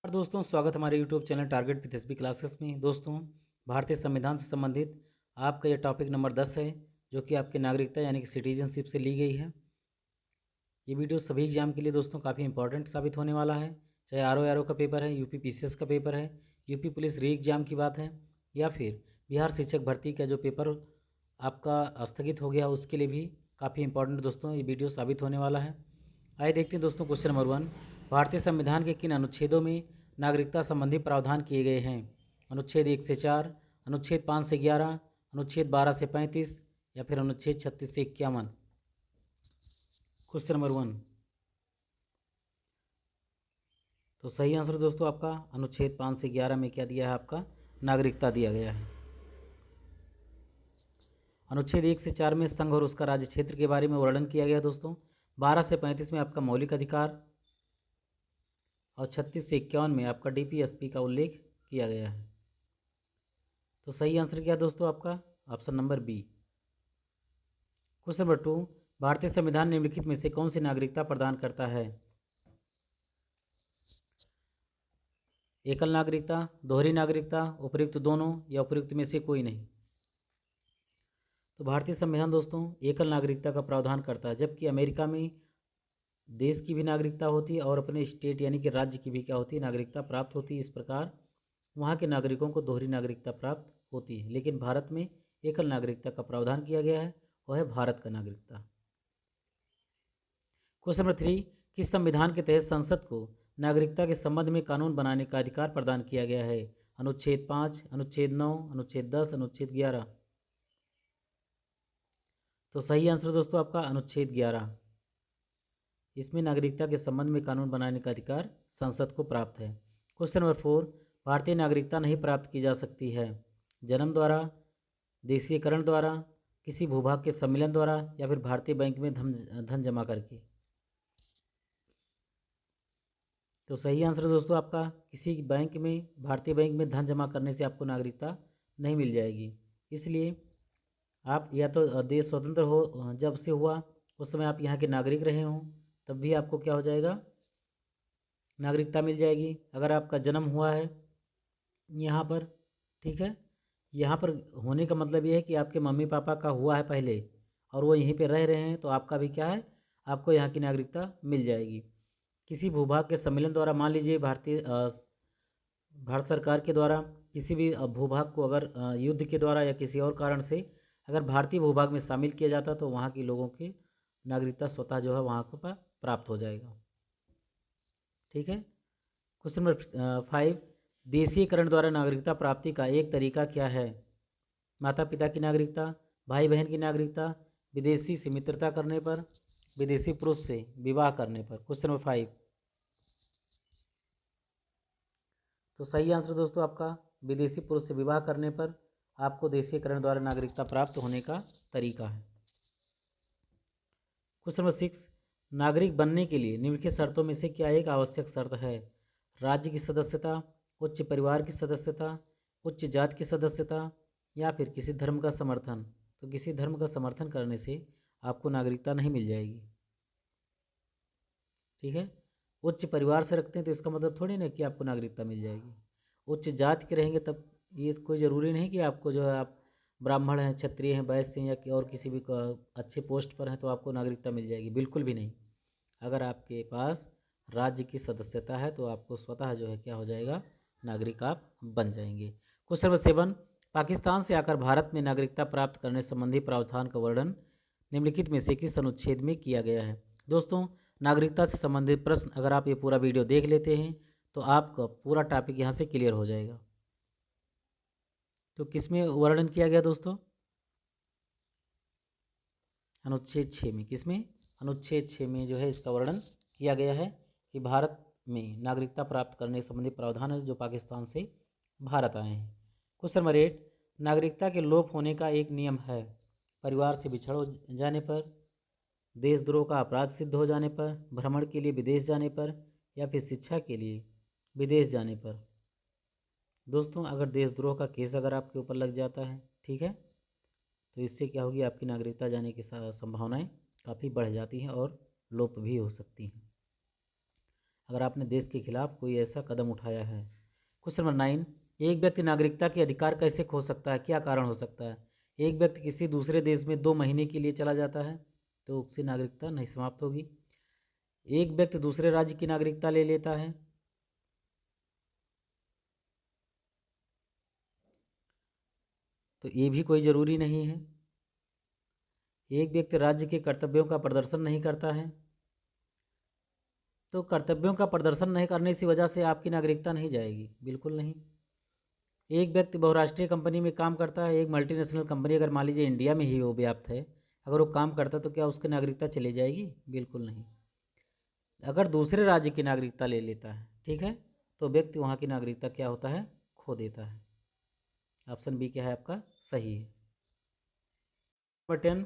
और दोस्तों स्वागत हमारे YouTube channel target with SB classes में। दोस्तों भारतीय संविधान से संबंधित आपका यह टॉपिक नंबर 10 है, जो कि आपकी नागरिकता यानी कि सिटीजनशिप से ली गई है। ये वीडियो सभी एग्जाम के लिए दोस्तों काफ़ी इंपॉर्टेंट साबित होने वाला है, चाहे आर ओ का पेपर है, यूपी पीसीएस का पेपर है, यूपी पुलिस री एग्जाम की बात है, या फिर बिहार शिक्षक भर्ती का जो पेपर आपका स्थगित हो गया उसके लिए भी काफ़ी इंपॉर्टेंट दोस्तों ये वीडियो साबित होने वाला है। आइए देखते हैं दोस्तों क्वेश्चन नंबर 1। भारतीय संविधान के किन अनुच्छेदों में नागरिकता संबंधी प्रावधान किए गए हैं? अनुच्छेद 1 से 4, अनुच्छेद 5 से 11, अनुच्छेद 12 से 35 या फिर अनुच्छेद 36 से 51। Question number 1। तो सही आंसर दोस्तों आपका अनुच्छेद 5 से 11 में क्या दिया है, आपका नागरिकता दिया गया है। अनुच्छेद 1 से 4 में संघ और उसका राज्य क्षेत्र के बारे में वर्णन किया गया दोस्तों। 12 से 35 में आपका मौलिक अधिकार और 36 से 51 में आपका डीपीएसपी का उल्लेख किया गया है। तो सही आंसर क्या दोस्तों आपका option number B. Question number 2। भारतीय संविधान निम्नलिखित में से कौन सी नागरिकता प्रदान करता है? एकल नागरिकता, दोहरी नागरिकता, उपयुक्त दोनों या उपयुक्त में से कोई नहीं। तो भारतीय संविधान दोस्तों एकल नागरिकता का प्रावधान करता है, जबकि अमेरिका में देश की भी नागरिकता होती है और अपने स्टेट यानी कि राज्य की भी क्या होती है, नागरिकता प्राप्त होती है। इस प्रकार वहाँ के नागरिकों को दोहरी नागरिकता प्राप्त होती है, लेकिन भारत में एकल नागरिकता का प्रावधान किया गया है, वह है भारत का नागरिकता। Question number 3। किस संविधान के तहत संसद को नागरिकता के संबंध में कानून बनाने का अधिकार प्रदान किया गया है? अनुच्छेद 5, अनुच्छेद 9, अनुच्छेद 10, अनुच्छेद 11। तो सही आंसर दोस्तों आपका अनुच्छेद 11। इसमें नागरिकता के संबंध में कानून बनाने का अधिकार संसद को प्राप्त है। Question number 4। भारतीय नागरिकता नहीं प्राप्त की जा सकती है जन्म द्वारा, देशीयकरण द्वारा, किसी भूभाग के सम्मिलन द्वारा या फिर भारतीय बैंक में धन जमा करके। तो सही आंसर दोस्तों आपका किसी बैंक में, भारतीय बैंक में धन जमा करने से आपको नागरिकता नहीं मिल जाएगी। इसलिए आप या तो देश स्वतंत्र हो जब से हुआ उस समय आप यहाँ के नागरिक रहे हों, तब भी आपको क्या हो जाएगा, नागरिकता मिल जाएगी। अगर आपका जन्म हुआ है यहाँ पर, ठीक है, यहाँ पर होने का मतलब ये है कि आपके मम्मी पापा का हुआ है पहले और वो यहीं पे रह रहे हैं, तो आपका भी क्या है, आपको यहाँ की नागरिकता मिल जाएगी। किसी भूभाग के सम्मेलन द्वारा, मान लीजिए भारत सरकार के द्वारा किसी भी भूभाग को अगर युद्ध के द्वारा या किसी और कारण से अगर भारतीय भूभाग में शामिल किया जाता तो वहाँ के लोगों की नागरिकता स्वतः जो है वहाँ को प्राप्त हो जाएगा। ठीक है। Question number 5। देशीयकरण द्वारा नागरिकता प्राप्ति का एक तरीका क्या है? माता पिता की नागरिकता, भाई बहन की नागरिकता, विदेशी से मित्रता करने पर, विदेशी पुरुष से विवाह करने पर। Question number 5। तो सही आंसर दोस्तों आपका विदेशी पुरुष से विवाह करने पर आपको देशीयकरण द्वारा नागरिकता प्राप्त होने का तरीका है। Question number 6। नागरिक बनने के लिए निम्नलिखित शर्तों में से क्या एक आवश्यक शर्त है? राज्य की सदस्यता, उच्च परिवार की सदस्यता, उच्च जाति की सदस्यता या फिर किसी धर्म का समर्थन। तो किसी धर्म का समर्थन करने से आपको नागरिकता नहीं मिल जाएगी। ठीक है। उच्च परिवार से रखते हैं तो इसका मतलब थोड़ी ना कि आपको नागरिकता मिल जाएगी। उच्च जाति के रहेंगे तब ये कोई ज़रूरी नहीं कि आपको जो है आप ब्राह्मण हैं, क्षत्रिय हैं, वैश्य हैं या और किसी भी अच्छे पोस्ट पर हैं तो आपको नागरिकता मिल जाएगी, बिल्कुल भी नहीं। अगर आपके पास राज्य की सदस्यता है तो आपको स्वतः जो है क्या हो जाएगा, नागरिक आप बन जाएंगे। Question number 7। पाकिस्तान से आकर भारत में नागरिकता प्राप्त करने संबंधी प्रावधान का वर्णन निम्नलिखित में से किस अनुच्छेद में किया गया है? दोस्तों नागरिकता से संबंधित प्रश्न अगर आप ये पूरा वीडियो देख लेते हैं तो आपका पूरा टॉपिक यहाँ से क्लियर हो जाएगा। तो किस में वर्णन किया गया दोस्तों? अनुच्छेद 6 में। किस में? अनुच्छेद 6 में जो है इसका वर्णन किया गया है कि भारत में नागरिकता प्राप्त करने संबंधी प्रावधान है जो पाकिस्तान से भारत आए हैं। Question number 8। नागरिकता के लोप होने का एक नियम है? परिवार से बिछड़ जाने पर, देशद्रोह का अपराध सिद्ध हो जाने पर, भ्रमण के लिए विदेश जाने पर या फिर शिक्षा के लिए विदेश जाने पर। दोस्तों अगर देशद्रोह का केस अगर आपके ऊपर लग जाता है, ठीक है, तो इससे क्या होगी, आपकी नागरिकता जाने की संभावनाएं काफ़ी बढ़ जाती हैं और लोप भी हो सकती हैं। अगर आपने देश के खिलाफ कोई ऐसा कदम उठाया है। क्वेश्चन नंबर 9, एक व्यक्ति नागरिकता के अधिकार कैसे खो सकता है, क्या कारण हो सकता है। एक व्यक्ति किसी दूसरे देश में 2 महीने के लिए चला जाता है तो उसकी नागरिकता नहीं समाप्त होगी। एक व्यक्ति दूसरे राज्य की नागरिकता ले लेता है, तो ये भी कोई ज़रूरी नहीं है। एक व्यक्ति राज्य के कर्तव्यों का प्रदर्शन नहीं करता है, तो कर्तव्यों का प्रदर्शन नहीं करने की वजह से आपकी नागरिकता नहीं जाएगी, बिल्कुल नहीं। एक व्यक्ति बहुराष्ट्रीय कंपनी में काम करता है, एक मल्टीनेशनल कंपनी अगर मान लीजिए इंडिया में ही वो व्याप्त है, अगर वो काम करता है तो क्या उसकी नागरिकता चली जाएगी, बिल्कुल नहीं। अगर दूसरे राज्य की नागरिकता ले लेता है, ठीक है, तो व्यक्ति वहाँ की नागरिकता क्या होता है, खो देता है। ऑप्शन बी क्या है आपका सही है। नंबर 10,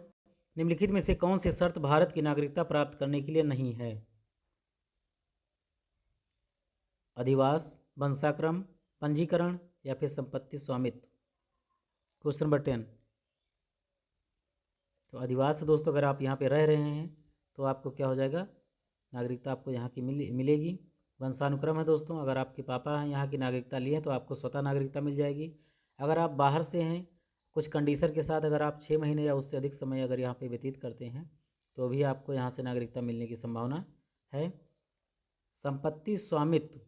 निम्नलिखित में से कौन सी शर्त भारत की नागरिकता प्राप्त करने के लिए नहीं है। अधिवास, वंशाक्रम, पंजीकरण या फिर संपत्ति स्वामित्व। क्वेश्चन नंबर 10, तो अधिवास दोस्तों अगर आप यहाँ पे रह रहे हैं तो आपको क्या हो जाएगा, नागरिकता आपको यहाँ की मिलेगी। वंशानुक्रम है दोस्तों, अगर आपके पापा हैं यहाँ की नागरिकता लिए तो आपको स्वतः नागरिकता मिल जाएगी। अगर आप बाहर से हैं कुछ कंडीशन के साथ, अगर आप 6 महीने या उससे अधिक समय अगर यहाँ पे व्यतीत करते हैं तो भी आपको यहाँ से नागरिकता मिलने की संभावना है। संपत्ति स्वामित्व,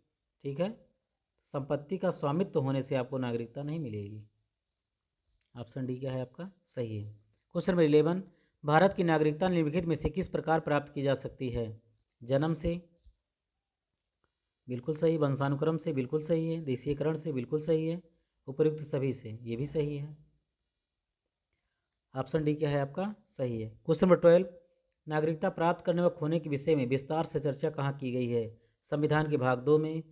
ठीक है, संपत्ति का स्वामित्व होने से आपको नागरिकता नहीं मिलेगी। ऑप्शन डी क्या है आपका सही है। क्वेश्चन नंबर 11, भारत की नागरिकता निम्नलिखित में से किस प्रकार प्राप्त की जा सकती है। जन्म से, बिल्कुल सही। वंशानुक्रम से, बिल्कुल सही है। देशीयकरण से, बिल्कुल सही है। उपयुक्त सभी से, ये भी सही है। ऑप्शन डी क्या है आपका सही है। क्वेश्चन नंबर 12, नागरिकता प्राप्त करने व खोने के विषय में विस्तार से चर्चा कहाँ की गई है। संविधान के भाग 2 में,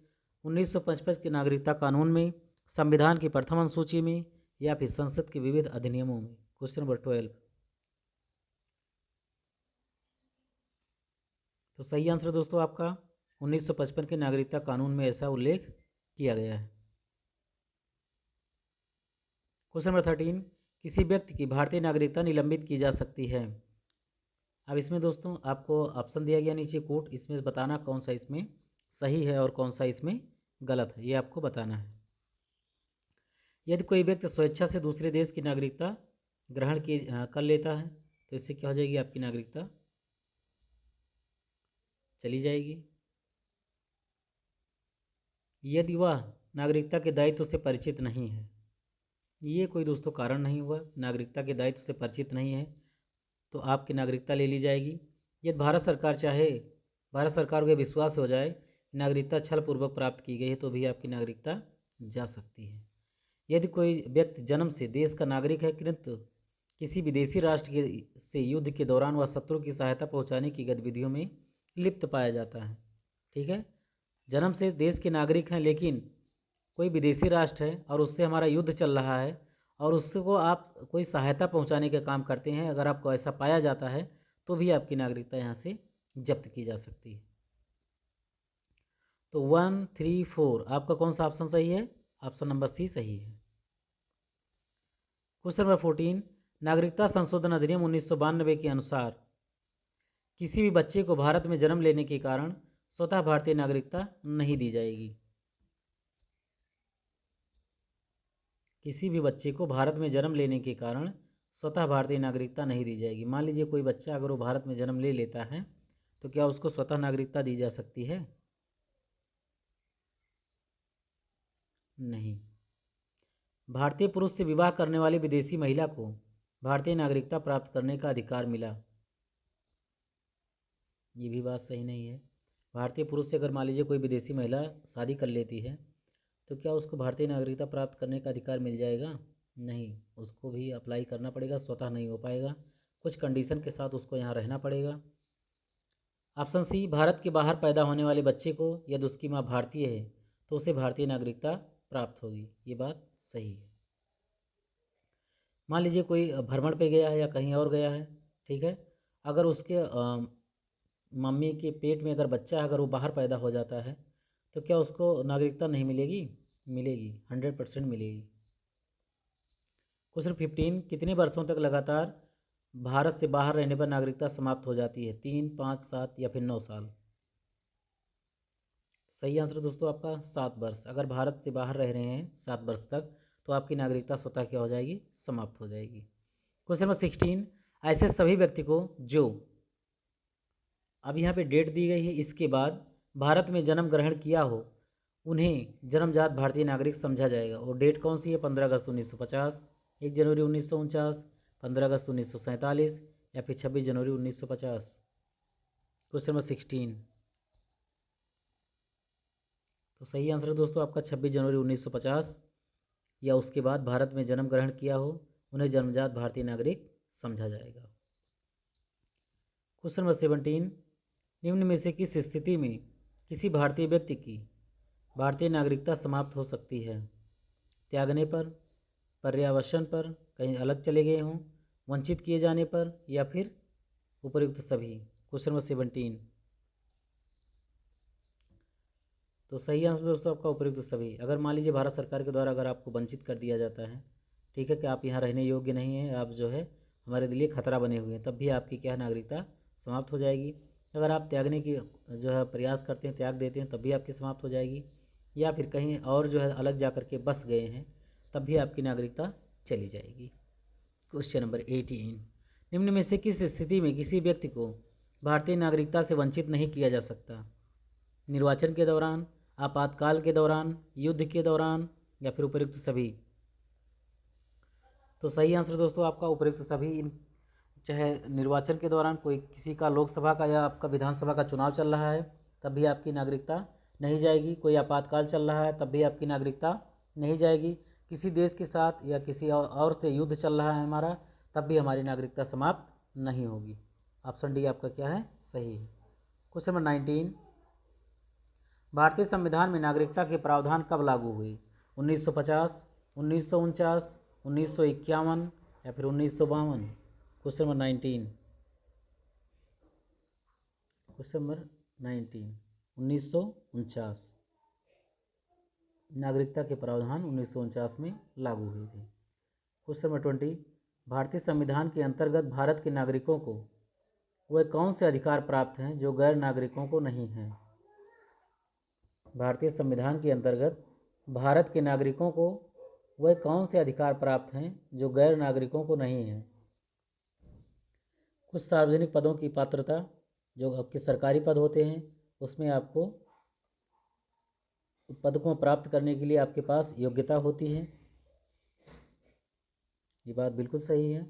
1955 के नागरिकता कानून में, संविधान की प्रथम अनुसूची में या फिर संसद के विविध अधिनियमों में। क्वेश्चन नंबर 12, तो सही आंसर दोस्तों आपका 1955 के नागरिकता कानून में ऐसा उल्लेख किया गया है। क्वेश्चन नंबर 13, किसी व्यक्ति की भारतीय नागरिकता निलंबित की जा सकती है। अब इसमें दोस्तों आपको ऑप्शन दिया गया नीचे कोट, इसमें बताना कौन सा इसमें सही है और कौन सा इसमें गलत है, ये आपको बताना है। यदि कोई व्यक्ति स्वेच्छा से दूसरे देश की नागरिकता ग्रहण कर लेता है तो इससे क्या हो जाएगी, आपकी नागरिकता चली जाएगी। यदि वह नागरिकता के दायित्व से परिचित नहीं है, ये कोई दोस्तों कारण नहीं हुआ, नागरिकता के दायित्व से परिचित नहीं है तो आपकी नागरिकता ले ली जाएगी। यदि भारत सरकार चाहे, भारत सरकार को विश्वास हो जाए कि नागरिकता छलपूर्वक प्राप्त की गई है तो भी आपकी नागरिकता जा सकती है। यदि कोई व्यक्ति जन्म से देश का नागरिक है किंतु किसी विदेशी राष्ट्र के से युद्ध के दौरान वह शत्रु की सहायता पहुंचाने की गतिविधियों में लिप्त पाया जाता है, ठीक है, जन्म से देश के नागरिक हैं लेकिन कोई विदेशी राष्ट्र है और उससे हमारा युद्ध चल रहा है और उसको आप कोई सहायता पहुंचाने का काम करते हैं, अगर आपको ऐसा पाया जाता है तो भी आपकी नागरिकता यहाँ से जब्त की जा सकती है। तो 1, 3, 4 आपका कौन सा ऑप्शन सही है, ऑप्शन नंबर सी सही है। क्वेश्चन नंबर 14, नागरिकता संशोधन अधिनियम 1992 के अनुसार किसी भी बच्चे को भारत में जन्म लेने के कारण स्वतः भारतीय नागरिकता नहीं दी जाएगी। किसी भी बच्चे को भारत में जन्म लेने के कारण स्वतः भारतीय नागरिकता नहीं दी जाएगी। मान लीजिए कोई बच्चा अगर वो भारत में जन्म ले लेता है तो क्या उसको स्वतः नागरिकता दी जा सकती है, नहीं। भारतीय पुरुष से विवाह करने वाली विदेशी महिला को भारतीय नागरिकता प्राप्त करने का अधिकार मिला, ये भी बात सही नहीं है। भारतीय पुरुष से अगर मान लीजिए कोई विदेशी महिला शादी कर लेती है तो क्या उसको भारतीय नागरिकता प्राप्त करने का अधिकार मिल जाएगा, नहीं, उसको भी अप्लाई करना पड़ेगा, स्वतः नहीं हो पाएगा, कुछ कंडीशन के साथ उसको यहाँ रहना पड़ेगा। ऑप्शन सी, भारत के बाहर पैदा होने वाले बच्चे को यदि उसकी माँ भारतीय है तो उसे भारतीय नागरिकता प्राप्त होगी, ये बात सही है। मान लीजिए कोई भ्रमण पे गया है या कहीं और गया है, ठीक है, अगर उसके मम्मी के पेट में अगर बच्चा अगर वो बाहर पैदा हो जाता है तो क्या उसको नागरिकता नहीं मिलेगी, मिलेगी, 100% मिलेगी। क्वेश्चन 15, कितने वर्षों तक लगातार भारत से बाहर रहने पर नागरिकता समाप्त हो जाती है, 3, 5, 7 या फिर 9 साल। सही आंसर दोस्तों आपका 7 वर्ष। अगर भारत से बाहर रह रहे हैं 7 वर्ष तक तो आपकी नागरिकता स्वतः क्या हो जाएगी, समाप्त हो जाएगी। क्वेश्चन नंबर 16, ऐसे सभी व्यक्ति को जो, अब यहाँ पे डेट दी गई है, इसके बाद भारत में जन्म ग्रहण किया हो उन्हें जन्मजात भारतीय नागरिक समझा जाएगा। और डेट कौन सी है, 15 अगस्त 1950, 1 जनवरी 1949, 15 अगस्त 1947 या फिर 26 जनवरी 1950। क्वेश्चन नंबर 16, तो सही आंसर है दोस्तों आपका 26 जनवरी 1950 या उसके बाद भारत में जन्म ग्रहण किया हो उन्हें जन्मजात भारतीय नागरिक समझा जाएगा। क्वेश्चन नंबर 17, निम्न में से किस स्थिति में किसी भारतीय व्यक्ति की भारतीय नागरिकता समाप्त हो सकती है? त्यागने पर, पर्यावसन पर, कहीं अलग चले गए हों, वंचित किए जाने पर या फिर उपयुक्त सभी। क्वेश्चन नंबर 17, तो सही आंसर दोस्तों आपका उपयुक्त सभी। अगर मान लीजिए भारत सरकार के द्वारा अगर आपको वंचित कर दिया जाता है, ठीक है, कि आप यहाँ रहने योग्य नहीं हैं, आप जो है हमारे लिए खतरा बने हुए हैं, तब भी आपकी क्या नागरिकता समाप्त हो जाएगी। अगर आप त्यागने की जो है प्रयास करते हैं, त्याग देते हैं, तब भी आपकी समाप्त हो जाएगी। या फिर कहीं और जो है अलग जा कर के बस गए हैं, तब भी आपकी नागरिकता चली जाएगी। क्वेश्चन नंबर 18, निम्न में से किस स्थिति में किसी व्यक्ति को भारतीय नागरिकता से वंचित नहीं किया जा सकता? निर्वाचन के दौरान, आपातकाल के दौरान, युद्ध के दौरान या फिर उपयुक्त सभी। तो सही आंसर दोस्तों आपका उपयुक्त सभी। इन चाहे निर्वाचन के दौरान कोई किसी का लोकसभा का या आपका विधानसभा का चुनाव चल रहा है तब भी आपकी नागरिकता नहीं जाएगी। कोई आपातकाल चल रहा है तब भी आपकी नागरिकता नहीं जाएगी। किसी देश के साथ या किसी और से युद्ध चल रहा है हमारा, तब भी हमारी नागरिकता समाप्त नहीं होगी। ऑप्शन डी आपका क्या है, सही है। क्वेश्चन नंबर 19, भारतीय संविधान में नागरिकता के प्रावधान कब लागू हुए? 1950, 1949, 1951 या फिर 1952। क्वेश्चन नंबर 19, क्वेश्चन नंबर 19, 1949, नागरिकता के प्रावधान 1949 में लागू हुए थे। क्वेश्चन नंबर 20, भारतीय संविधान के अंतर्गत भारत के नागरिकों को वह कौन से अधिकार प्राप्त हैं जो गैर नागरिकों को नहीं हैं? भारतीय संविधान के अंतर्गत भारत के नागरिकों को वह कौन से अधिकार प्राप्त हैं जो गैर नागरिकों को नहीं हैं? कुछ सार्वजनिक पदों की पात्रता, जो आपके सरकारी पद होते हैं, उसमें आपको पद को प्राप्त करने के लिए आपके पास योग्यता होती है, ये बात बिल्कुल सही है।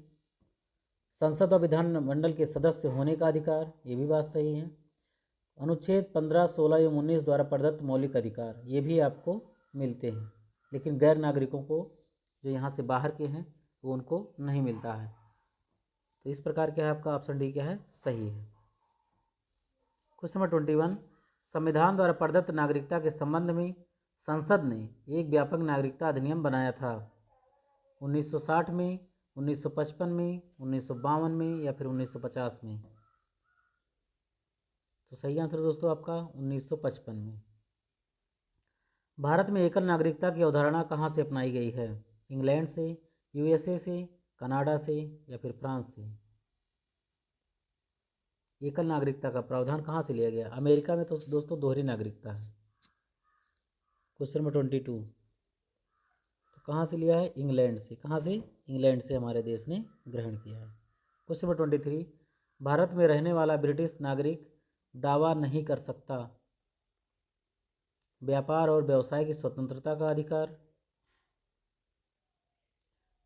संसद और विधानमंडल के सदस्य होने का अधिकार, ये भी बात सही है। अनुच्छेद 15, 16 एवं 19 द्वारा प्रदत्त मौलिक अधिकार, ये भी आपको मिलते हैं, लेकिन गैर नागरिकों को जो यहाँ से बाहर के हैं वो उनको नहीं मिलता है। तो इस प्रकार क्या है आपका ऑप्शन डी क्या है, सही है। क्वेश्चन नंबर 21, संविधान द्वारा प्रदत्त नागरिकता के संबंध में संसद ने एक व्यापक नागरिकता अधिनियम बनाया था। 1960 में, 1955 में, 1952 में या फिर 1950 में। तो सही आंसर दोस्तों आपका 1955 में। भारत में एकल नागरिकता की अवधारणा कहाँ से अपनाई गई है? इंग्लैंड से, यूएसए से, कनाडा से या फिर फ्रांस से। एकल नागरिकता का प्रावधान कहाँ से लिया गया? अमेरिका में तो दोस्तों दोहरी नागरिकता है। क्वेश्चन नंबर 22, तो कहाँ से लिया है? इंग्लैंड से। कहाँ से? इंग्लैंड से हमारे देश ने ग्रहण किया है। क्वेश्चन नंबर 23, भारत में रहने वाला ब्रिटिश नागरिक दावा नहीं कर सकता व्यापार और व्यवसाय की स्वतंत्रता का अधिकार,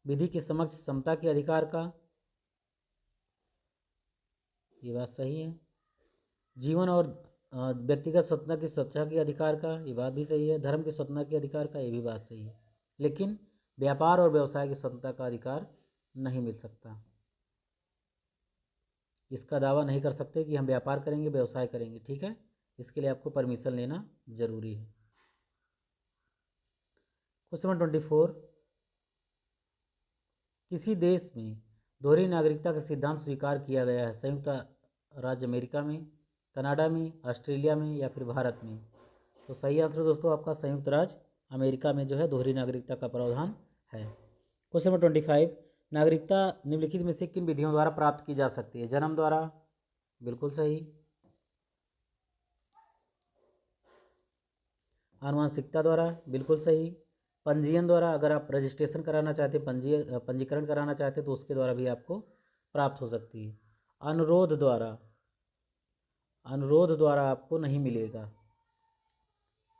विधि के समक्ष समता के अधिकार का, ये बात सही है। जीवन और व्यक्तिगत स्वतंत्रता की सुरक्षा के अधिकार का, ये बात भी सही है। धर्म की स्वतंत्रता के अधिकार का, ये भी बात सही है। लेकिन व्यापार और व्यवसाय की स्वतंत्रता का अधिकार नहीं मिल सकता। इसका दावा नहीं कर सकते कि हम व्यापार करेंगे, व्यवसाय करेंगे, ठीक है, इसके लिए आपको परमिशन लेना जरूरी है। क्वेश्चन नंबर 24, किसी देश में दोहरी नागरिकता का सिद्धांत स्वीकार किया गया है? संयुक्त राज्य अमेरिका में, कनाडा में, ऑस्ट्रेलिया में या फिर भारत में। तो सही आंसर दोस्तों आपका संयुक्त राज्य अमेरिका में जो है दोहरी नागरिकता का प्रावधान है। क्वेश्चन नंबर 25, नागरिकता निम्नलिखित में से किन विधियों द्वारा प्राप्त की जा सकती है? जन्म द्वारा, बिल्कुल सही। आनुवंशिकता द्वारा, बिल्कुल सही। पंजीयन द्वारा, अगर आप रजिस्ट्रेशन कराना चाहते हैं, पंजीकरण कराना चाहते हैं तो उसके द्वारा भी आपको प्राप्त हो सकती है। अनुरोध द्वारा, अनुरोध द्वारा आपको नहीं मिलेगा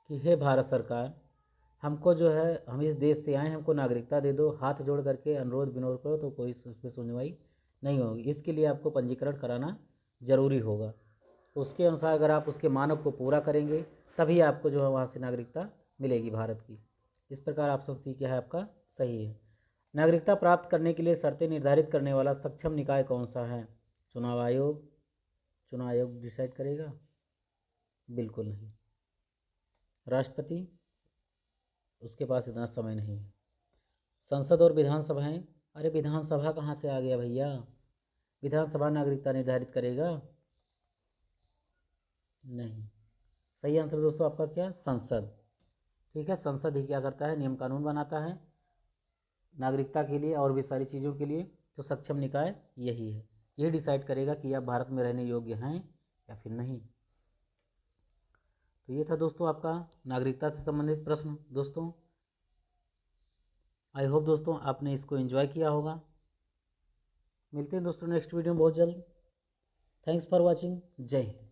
कि हे भारत सरकार, हमको जो है, हम इस देश से आए, हमको नागरिकता दे दो, हाथ जोड़ करके अनुरोध विनोद करो तो कोई उस पर सुनवाई नहीं होगी। इसके लिए आपको पंजीकरण कराना जरूरी होगा। तो उसके अनुसार अगर आप उसके मानक को पूरा करेंगे तभी आपको जो है वहाँ से नागरिकता मिलेगी भारत की। इस प्रकार ऑप्शन सी क्या है आपका सही है। नागरिकता प्राप्त करने के लिए शर्तें निर्धारित करने वाला सक्षम निकाय कौन सा है? चुनाव आयोग? चुनाव आयोग डिसाइड करेगा? बिल्कुल नहीं। राष्ट्रपति? उसके पास इतना समय नहीं है। संसद और विधानसभाएं? अरे विधानसभा कहाँ से आ गया भैया? विधानसभा नागरिकता निर्धारित करेगा? नहीं। सही आंसर दोस्तों आपका क्या? संसद। ठीक है, संसद ही क्या करता है? नियम कानून बनाता है नागरिकता के लिए और भी सारी चीज़ों के लिए। तो सक्षम निकाय यही है, यही डिसाइड करेगा कि आप भारत में रहने योग्य हैं या फिर नहीं। तो ये था दोस्तों आपका नागरिकता से संबंधित प्रश्न। दोस्तों आई होप दोस्तों आपने इसको एंजॉय किया होगा। मिलते हैं दोस्तों नेक्स्ट वीडियो में बहुत जल्द। Thanks for watching. जय हिंद।